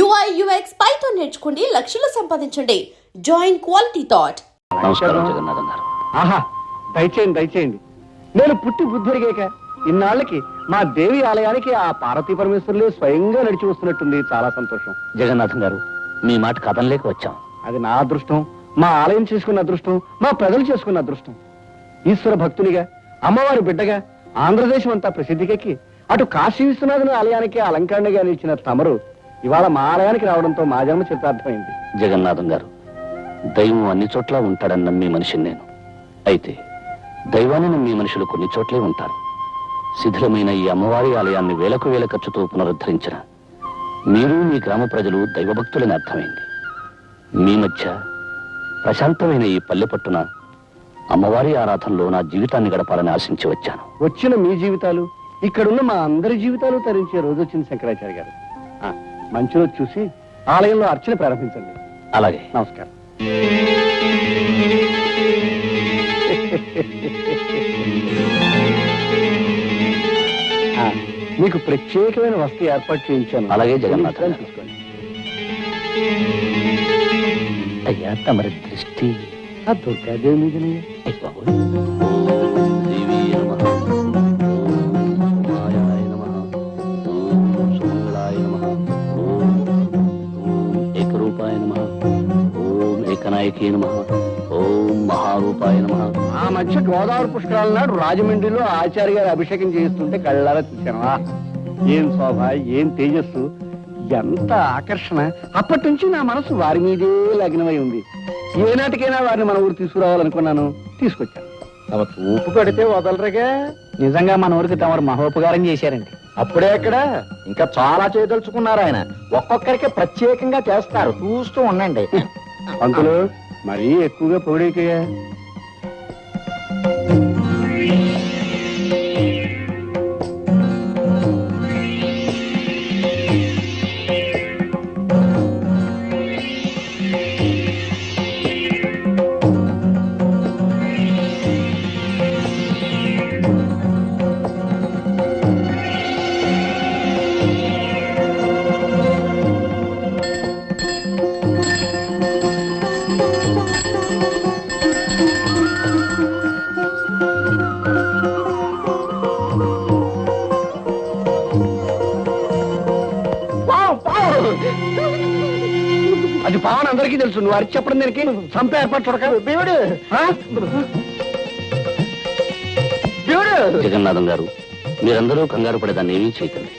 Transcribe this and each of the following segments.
UI UX Python నేర్చుకోండి, లక్షలు సంపాదించండి. Join quality thought. నమస్కారం జగన్నాథం గారు. ఆహా, దయచేయండి. నేను పుట్టి బుద్ధిరిగాక ఇన్నాళ్ళకి మా దేవి ఆలయానికి ఆ పార్వతీ పరమేశ్వరులే స్వయంగా నడిచి వస్తున్నట్టుంది. చాలా సంతోషం. జగన్నాథం గారు, మీ మాట కథం లేక వచ్చాం. అది నా అదృష్టం, మా ఆలయం చేసుకున్న అదృష్టం, మా ప్రజలు చేసుకున్న అదృష్టం. ఈశ్వర భక్తునిగా, అమ్మవారి బిడ్డగా ఆంధ్రదేశం అంతా ప్రసిద్ధికెక్కి అటు కాశీ విశ్వనాథుని ఆలయానికి అలంకరణగా నిలిచిన తమరు ఇవాళ మా ఆలయానికి రావడంతో మా జన్మ చిత్తార్థమైంది. జగన్నాథం గారు, దైవం అన్ని చోట్ల ఉంటాడని నమ్మి మనిషిని నేను. అయితే దైవాన్ని నమ్మి మనుషులు కొన్ని చోట్లే ఉంటారు. శిథిలమైన ఈ అమ్మవారి ఆలయాన్ని వేలకు వేల ఖర్చుతో పునరుద్ధరించిన మీరు, మీ గ్రామ ప్రజలు దైవభక్తులని అర్థమైంది. మీ మధ్య ప్రశాంతమైన ఈ పల్లె పట్టున అమ్మవారి ఆరాధనలో నా జీవితాన్ని గడపాలని ఆశించి వచ్చాను. వచ్చిన మీ జీవితాలు, ఇక్కడున్న మా అందరి జీవితాలు తరించే రోజు వచ్చింది శంకరాచార్య గారు. మంచి రోజు చూసి ఆలయంలో అర్చన ప్రారంభించండి. అలాగే. నమస్కారం. మీకు ప్రత్యేకమైన వస్తు ఏర్పాటు చేయించాను. అలాగే జగన్నాథం. తీసుకోండి. అయ్యా, తమరి దృష్టి ఆ దుర్గాదేవి మీదనే. ఓం మహారూపాయ నమః. ఆ మధ్య గోదావరి పుష్కరాల నాడు రాజమండ్రిలో ఆచార్య గారు అభిషేకం చేయిస్తుంటే కళ్ళారా చూశాను. ఏం శోభ, ఏం తేజస్సు, ఎంత ఆకర్షణ. అప్పటి నుంచి నా మనసు వారి మీదే లగ్నమై ఉంది. ఏనాటికైనా వారిని మన ఊరు తీసుకురావాలనుకున్నాను, తీసుకొచ్చాను. తమ చూపు పడితే వదలరుగా. నిజంగా మన ఊరికి తమరు మహోపకారం చేశారండి. అప్పుడే ఎక్కడ, ఇంకా చాలా చేయదలుచుకున్నారు ఆయన. ఒక్కొక్కరికి ప్రత్యేకంగా చేస్తారు, చూస్తూ ఉండండి. పంతులు మరీ ఎక్కువగా పొగిడేకయ్యా. అది పావన్ అందరికీ తెలుసు. నువ్వు అరిచి చెప్పడం దానికి చంపే ఏర్పాటు చూడక. దేవుడు జగన్నాథం గారు, మీరందరూ కంగారు పడేదాన్ని ఏమీ చేయకండి.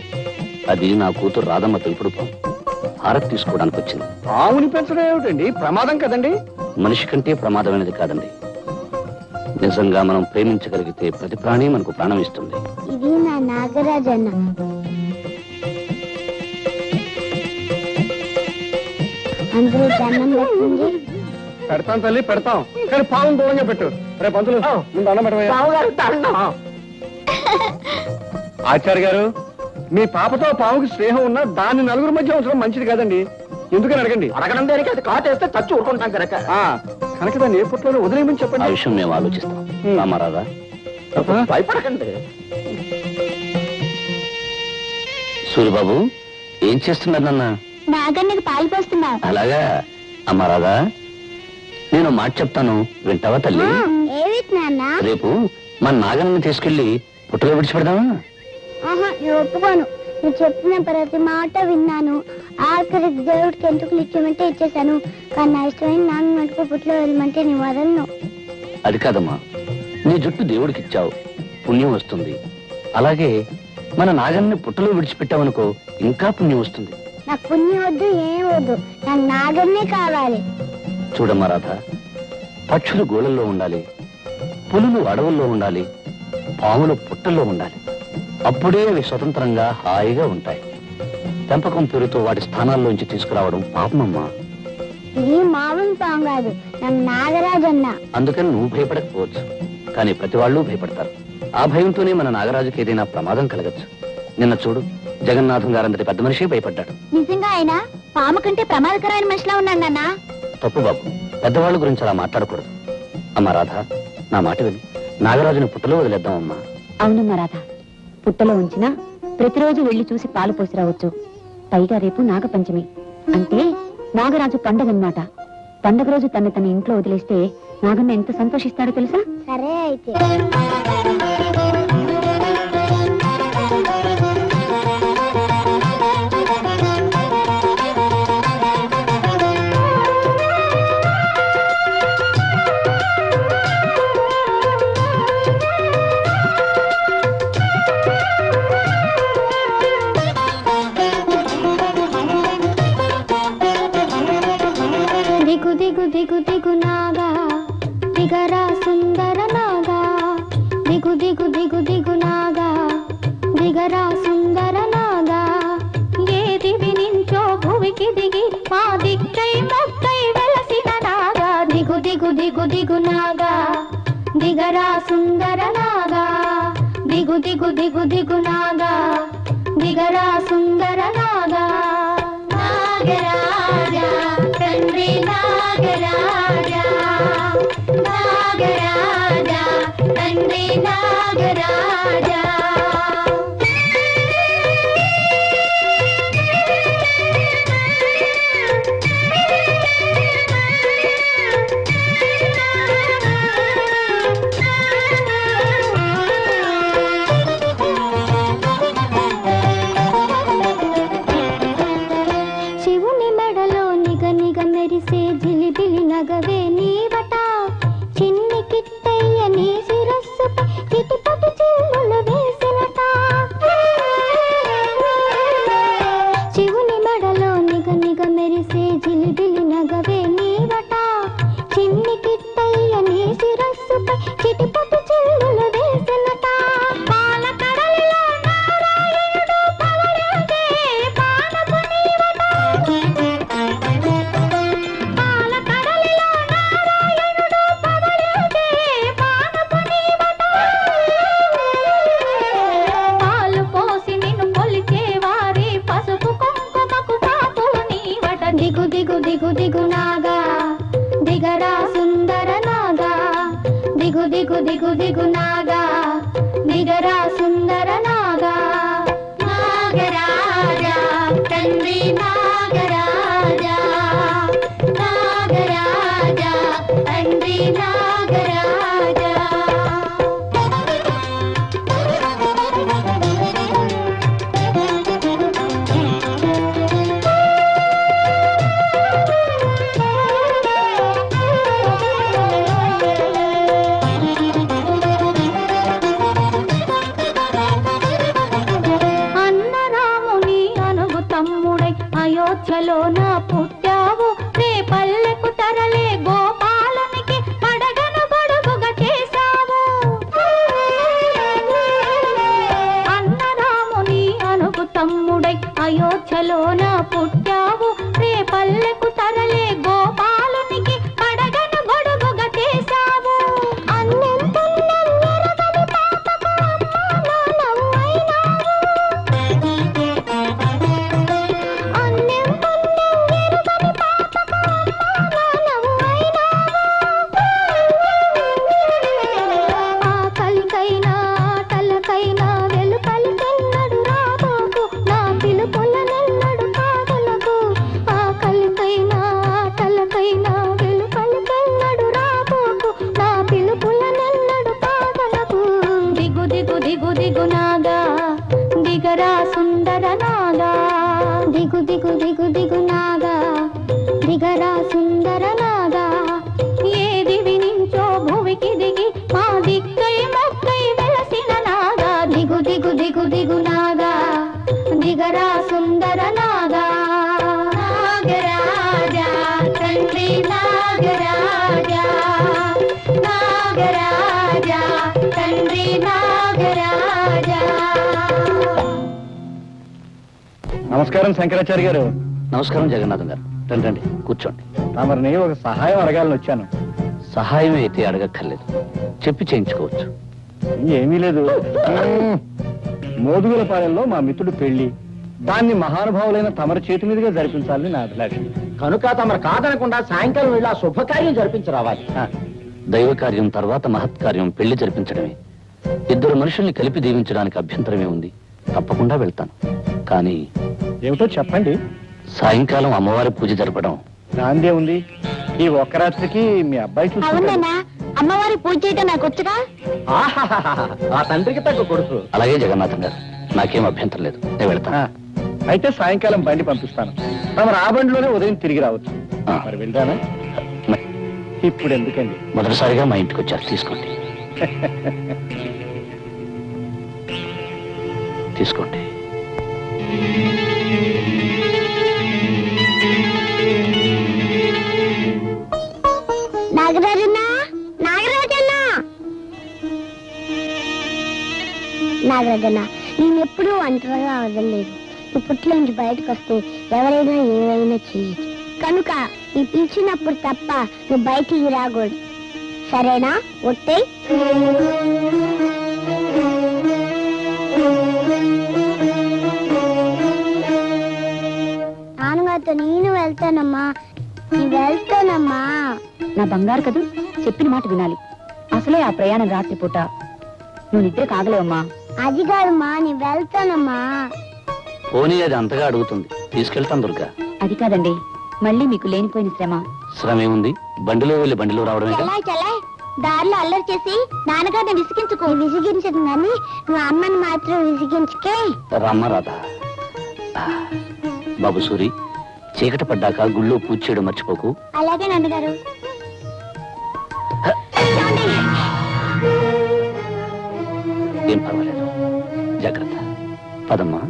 అది నా కూతురు రాధమ్మ పెంపుడు పాము. హారతి తీసుకోవడానికి వచ్చింది. పావుని పెంచడం ఏమిటండి? ప్రమాదం కదండి. మనిషి కంటే ప్రమాదమైనది కాదండి. నిజంగా మనం ప్రేమించగలిగితే ప్రతి ప్రాణి మనకు ప్రాణం ఇస్తుంది. ఇది నా నాగరాజన్న. అందరూ దండం పెట్టండి. పెడతాం తల్లి, పెడతాం. కానీ పావును దూరంగా పెట్టు. రేపు పంతులు ముందు అన్నం పెట్టవయ్యా. ఆచార్య గారు, మీ పాపతో పావుకి స్నేహం ఉన్నా దాన్ని నలుగురు మధ్య ఉంచడం మంచిది కాదండి. ఎందుకని అడగండి. అడగడం దేనికి? అది కాటేస్తే చచ్చి ఊరుకుంటాం కనుక. కనుక దాన్ని ఏ పుట్టలో వదిలేయమని ఆ చెప్పండి. విషయం మేము ఆలోచిస్తాం. రామారాధా, భయపడకండి. సూర్యబాబు ఏం చేస్తున్నారు నాన్న? నాగన్నకి పాలు పోస్తున్నా. అలాగా. అమ్మా రాధా, నేను మాట చెప్తాను, వింటావా తల్లి? ఏమిటి నాన్న? రేపు మన నాగన్ని తీసుకెళ్లి పుట్టలో విడిచిపెడదామా? ఆహా, నేను ఒప్పుకోను. నువ్వు చెప్పిన ప్రతి మాట విన్నాను. ఆఖరికి దేవుడికి ఎందుకు ఇచ్చేమంటే ఇచ్చేసాను. కానీ నా ఇష్టమైన నాన్న మటుకు పుట్లో వెళ్ళమంటే నీ వదలను. అది కాదమ్మా, నీ జుట్టు దేవుడికి ఇచ్చావు, పుణ్యం వస్తుంది. అలాగే మన నాగన్ని పుట్టలో విడిచిపెట్టావనుకో, ఇంకా పుణ్యం వస్తుంది. నాకు పుణ్యం వద్దు, ఏం వద్దు. నాకు నాగన్నే కావాలి. చూడమ్మా రాధ, పక్షులు గోళల్లో ఉండాలి, పులులు అడవుల్లో ఉండాలి, పాములు పుట్టల్లో ఉండాలి. అప్పుడే అవి స్వతంత్రంగా హాయిగా ఉంటాయి. పెంపకం పేరుతో వాటి స్థానాల్లోంచి తీసుకురావడం పాపమమ్మా. ఇది మామూలు పాము కాదు, నాకు నాగరాజన్న. అందుకని నువ్వు భయపడకపోవచ్చు, కానీ ప్రతి వాళ్ళు భయపడతారు. ఆ భయంతోనే మన నాగరాజుకి ఏదైనా ప్రమాదం కలగచ్చు. నిన్న చూడు, జగన్నాథం గారంతటి పెద్ద మనిషి భయపడ్డాడు. నిజంగా ఆయన పాము కంటే ప్రమాదకరమైన మనిషిలా ఉన్నాడు నాన్న. తప్పు బాబు, పెద్దవాళ్ళ గురించి అలా మాట్లాడకూడదు. అమ్మా రాధ, నా మాట విని నాగరాజుని పుట్టలో వదిలేద్దామమ్మా. అవునమ్మా రాధ, పుట్టలో ఉంచినా ప్రతిరోజు వెళ్లి చూసి పాలు పోసి రావచ్చు. పైగా రేపు నాగపంచమి. అంటే నాగరాజు పండగ అన్నమాట. పండగ రోజు తన ఇంట్లో వదిలేస్తే నాగన్న ఎంత సంతోషిస్తాడో తెలుసా? సరే అయితే. దిగు దిగు దిగు దిగు నాగా దిగరా సుందర నాగా, దిగు దిగు దిగు దిగు నాగా దిగరా సుందర నాగా, ఏ దివి నించో భువికి దిగి మా దిక్కై మొక్కై వెలసిన నాగా, దిగు దిగు దిగు దిగు నాగా దిగరా సుందర నాగా, దిగు దిగు దిగు దిగు నాగా దిగరా సుందర నాగా. నాగరాజా తండ్రి నాగరాజా, నాగరాజా తండ్రి నాగరాజా. శివుని మెడలో నిగ నిగ మెరిసే జిలిబిలి నగవే నీవట, చిన్ని కిట్టయ్య నీ శిరస్సుపై చిటిపటి చిల్లులు వేసినట. శివుని మెడలో నిగ నిగ మెరిసే జిలిబిలి నగవే నీవట, చిన్ని కిట్టయ్య నీ శిరస్సుపై చిటిపటి చిల్లులు వేసినట. పాల కడలిలో నారాయణుడు పవళించే పానపు నీవట, పాల కడలిలో నారాయణుడు పవళించే పానపు నీవట. పాలు పోసి నిన్ను కొలిచే వారి పసుపు కుంకుమకు పాపు నీవట, దిగు దిగు దిగు దిగు నాగా దిగరా సుందర నాగా, దిగు దిగు దిగు దిగు నాగా దిగరా సుందర నాగా. నాగరాజా తండ్రి నాగరాజా, నాగరాజా తండ్రి నాగరాజా. అన్నరాముని అనుగు తమ్ముడై అయోధ్యలో నా పుట్టావు, రే పల్లెకు తరలే గోపాలునికి పడగను గొడుగుగా చేశావు. అన్నరాముని అనుగు తమ్ముడై అయోధ్యలో నా పుట్టావు, రే పల్లెకు తరలే గోపాలునికి పడగను గొడుగుగా చేశావు. అన్నం పుణ్యం ఎరగని పాపకు అమ్మా నాన్నమ్మైనావు, అన్నం పుణ్యం ఎరగని పాపకు అమ్మా నాన్నమ్మైనావు. ఆకలికైనా ఆటలకైనా వెలుపలికెన్నడు రాబోకు, నా పిలుపులనెన్నడు కాదలకు. ఆకలికైనా ఆటలకైనా వెలుపలికెన్నడు రాబోకు, నా పిలుపులనెన్నడు కాదలకు. దిగు దిగు దిగు దిగు నాగా దిగరా సుందర నాగా, దిగు దిగు దిగు దిగు నాగా దిగరా సుందర నాగా, ఏ దివి నించో భువికి దిగి మా దిక్కై మొక్కై వెలసిన నాగా, దిగు దిగు దిగు దిగు నాగా దిగరా సుందర నాగా. నాగరాజా తండ్రి నాగరాజా, నాగరాజా తండ్రి నాగరాజా. నమస్కారం శంకరాచార్య గారు. నమస్కారం జగన్నాథం గారు. రండి రండి కూర్చోండి. తమరిని ఒక సహాయం అడగాలని వచ్చాను. సహాయం అయితే అడగక్కర్లేదు, చెప్పి చేయించుకోవచ్చు. ఏమీ లేదు. మోదుగులపాలెంలో మా మిత్రుడు పెళ్లి, దాన్ని మహానుభావులైన తమరి చేతి మీదుగా జరిపించాలని నా అభిలాష. కనుక తమరు కాదనకుండా సాయంకాలం వెళ్ళి ఆ శుభకార్యం జరిపించి రావాలి. దైవ కార్యం తర్వాత మహత్కార్యం పెళ్లి జరిపించడమే. ఇద్దరు మనుషుల్ని కలిపి దీవించడానికి అభ్యంతరమే ఉంది. తప్పకుండా వెళ్తాను. కానీ ఏమిటో చెప్పండి. సాయంకాలం అమ్మవారి పూజ జరపడం నాందే ఉంది. ఈ ఒక్క రాత్రికి మీ అబ్బాయి చూసుకుంటాడు. అవునన్నా అమ్మవారి పూజ చేయటం నాకు వచ్చుగా. ఆహాహాహా, ఆ తండ్రికి తగ్గ కొడుకు. అలాగే జగన్నాథం గారు, నాకేం అభ్యంతరం లేదు, నేను వెళ్తాను. ఆ, అయితే సాయంకాలం బండి పంపిస్తాను. తమరు ఆ బండిలోనే ఉదయం తిరిగి రావచ్చు. ఆ. మరి వెళ్దానా? ఇప్పుడు ఎందుకండి? మొదటిసారిగా మా ఇంటికి వచ్చారు, తీసుకోండి. తీసుకోండి. నాగరాజన్నా, నాగరాజన్నా, నాగరాజన్నా, నేను ఎప్పుడూ ఒంటరిగా వదలలేదు. ఇప్పట్లోంచి బయటకు వస్తే ఎవరైనా ఏమైనా చేయొచ్చు. కనుక నీ పిలిచినప్పుడు తప్ప నువ్వు బయటికి రాకూడదు. సరేనా? ఒట్టే. నాన్నగారితో నేను వెళ్తానమ్మా, నేను వెళ్తానమ్మా. నా బంగారు కదూ, చెప్పిన మాట వినాలి. అసలే ఆ ప్రయాణం రాత్రిపూట, నువ్వు నిద్ర కాగలేవమ్మా. అది కాదమ్మా, నేను వెళ్తానమ్మా. పోనీ అది అంతగా అడుగుతుంది, తీసుకెళ్తాను దుర్గా. అది కాదండి, మళ్ళీ మీకు లేనిపోయిన శ్రమ. శ్రమ ఏముంది, బండిలో వెళ్ళి బండిలో రావడమే కదా. చలాయ్ దారిలో అల్లరి చేసి నాన్నగారిని విసిగించుకో. విసిగించదు కానీ నువ్వు అమ్మని మాత్రం విసిగించుకే. రామ్మ రాధా. బాబు సూరి, చీకటి పడ్డాక గుళ్ళో పూజ చేయడం మర్చిపోకు. అలాగే నాన్నగారు. ఏం పర్వాలేదు, జాగ్రత్త. పదమ్మా.